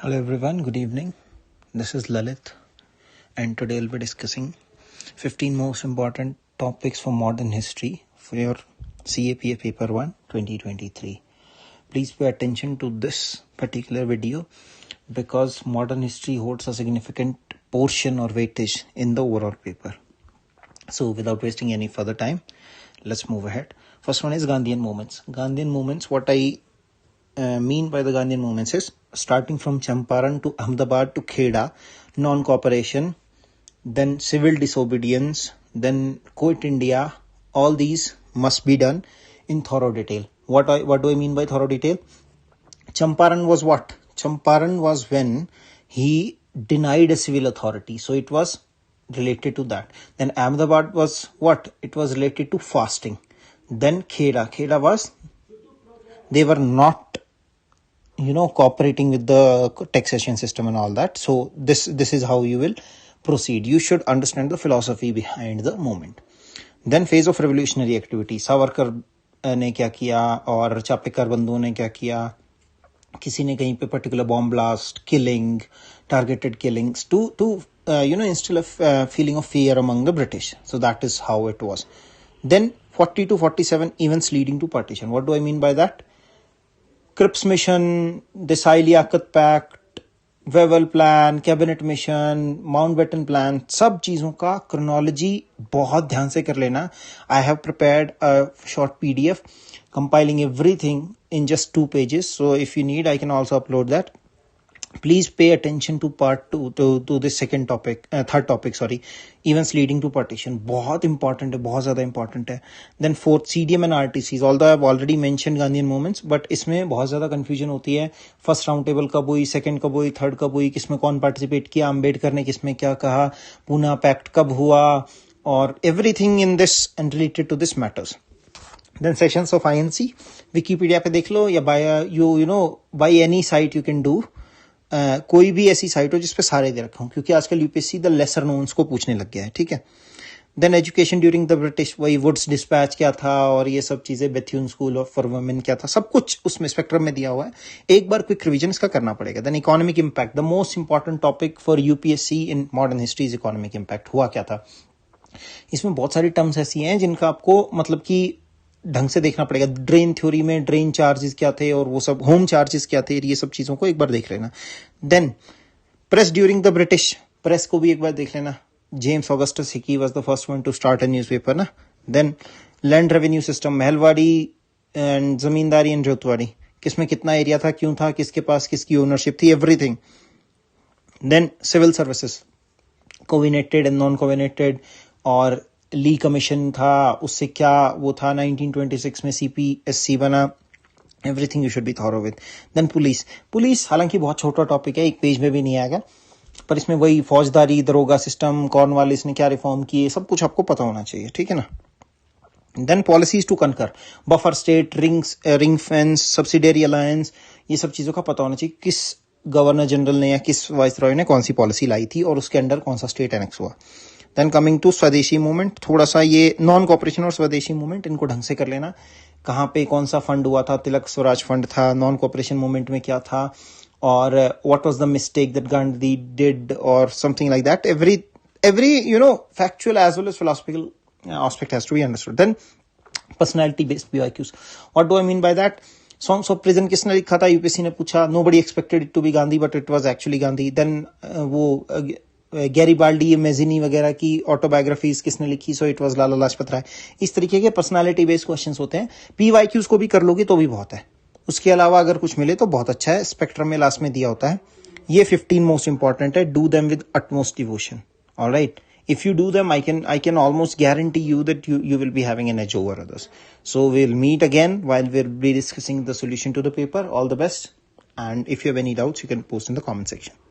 Hello everyone, good evening. This is Lalit, and today we'll be discussing 15 most important topics for modern history for your CAPA Paper 1 2023. Please pay attention to this particular video because modern history holds a significant portion or weightage in the overall paper. So without wasting any further time, let's move ahead. First one is Gandhian movements. Gandhian movements, what I mean by the Gandhian movements is starting from Champaran to Ahmedabad to Kheda, non-cooperation, then civil disobedience, then Quit India. All these must be done in thorough detail. What do I mean by thorough detail? Champaran was what? Champaran was when he denied a civil authority. So it was related to that. Then Ahmedabad was what? It was related to fasting. Then Kheda was, they were not cooperating with the taxation system and all that. So this is how you will proceed. You should understand the philosophy behind the movement. Then phase of revolutionary activity. Savarkar ने क्या किया और चापेकर बंधुओं ने क्या किया, किसी ने कहीं पे particular bomb blast, killing, targeted killings to instill a feeling of fear among the British. So that is how it was. Then 40 to 47 events leading to partition. What do I mean by that? Cripps Mission, Desai-Liaquat Pact, Wavell Plan, Cabinet Mission, Mountbatten Plan, सब चीज़ों का chronology बहुत ध्यान से कर लेना. I have prepared a short PDF compiling everything in just 2 pages. So if you need, I can also upload that. Please pay attention to part 2 to this third topic, events leading to partition. बहुत important है, बहुत ज़्यादा important है. Then fourth, CDM and RTCs. Although I have already mentioned Gandhian movements, but इसमें बहुत ज़्यादा confusion होती है. First round table कब हुई, second कब हुई, third कब हुई, किसमें कौन participate किया, अम्बेडकर ने किसमें क्या कहा, पूना पैक्ट कब हुआ, और everything in this and related to this matters. Then sessions of INC, Wikipedia पे देख लो या by any site you can do. कोई भी ऐसी साइट हो जिसपे सारे दे रखा हूं, क्योंकि आजकल यूपीएससी द लेसर नोन्स को पूछने लग गया है. ठीक है. Then education during the British, वही वुड्स डिस्पैच क्या था और ये सब चीजें, बेथ्यून स्कूल फॉर वुमेन क्या था, सब कुछ उसमें स्पेक्ट्रम में दिया हुआ है. एक बार क्विक रिवीजन इसका करना पड़ेगा. Then economic impact, the most important topic for UPSC in modern history is economic impact. हुआ क्या था, इसमें बहुत सारी टर्म्स ऐसी हैं जिनका आपको मतलब कि ढंग से देखना पड़ेगा. ड्रेन थ्योरी में ड्रेन चार्जेस क्या थे और वो सब, होम चार्जेस क्या थे, ये सब चीजों को एक बार देख लेना. Then press during the British, press को भी एक बार देख लेना. James Augustus Hicky was the first one to start a newspaper ना. Then land revenue system, mahalwari and zamindari and जोतवाड़ी, किसमें कितना एरिया था, क्यों था, किसके पास किसकी ओनरशिप थी, everything. Then civil services, covenanted and non covenanted, और ली कमीशन था, उससे क्या वो था, 1926 में CPSC बना. Everything you should be thorough with. Then police हालांकि बहुत छोटा टॉपिक है, एक पेज में भी नहीं आएगा, पर इसमें वही फौजदारी, दरोगा सिस्टम, कॉर्नवालिस ने क्या रिफॉर्म किए, सब कुछ आपको पता होना चाहिए. ठीक है ना. Then policies to conquer, buffer state, ring fence, subsidiary alliance, ये सब चीजों का पता होना चाहिए. किस गवर्नर जनरल ने या किस वाइसरॉय ने कौन सी पॉलिसी लाई थी और उसके अंडर कौन सा स्टेट एनेक्स हुआ. देन कमिंग टू स्वदेशी मूवमेंट, थोड़ा सा ये नॉन कॉपरेशन और स्वदेशी मूवमेंट, इनको ढंग से कर लेना. कहाँ पे कौन सा फंड हुआ था, तिलक स्वराज फंड था, नॉन कॉपरेशन मूवमेंट में क्या था, और what was the mistake that Gandhi did और something like that. every factual as well as philosophical aspect has to be understood. Then personality based BYQs, what do I mean by that? Songs of Prison किसने लिखा था, UPSC ने पूछा. Nobody expected it to be Gandhi, but it was actually Gandhi. Then वो Garibaldi, Mazzini वगैरह की autobiographies किसने लिखी, so it was Lala Lajpat Rai. इस तरीके के पर्सनालिटी बेस्ड क्वेश्चंस होते हैं. PYQs को भी कर लोगे तो भी बहुत है. उसके अलावा अगर कुछ मिले तो बहुत अच्छा है. स्पेक्ट्रम में लास्ट में दिया होता है. ये 15 मोस्ट इंपॉर्टेंट है. Do them with utmost devotion. Alright, if you do them, I can almost guarantee you that you will be having an edge over others. So we'll meet again while we'll be discussing the solution to the paper. All the best, and if you have any doubts you can post in the comment section.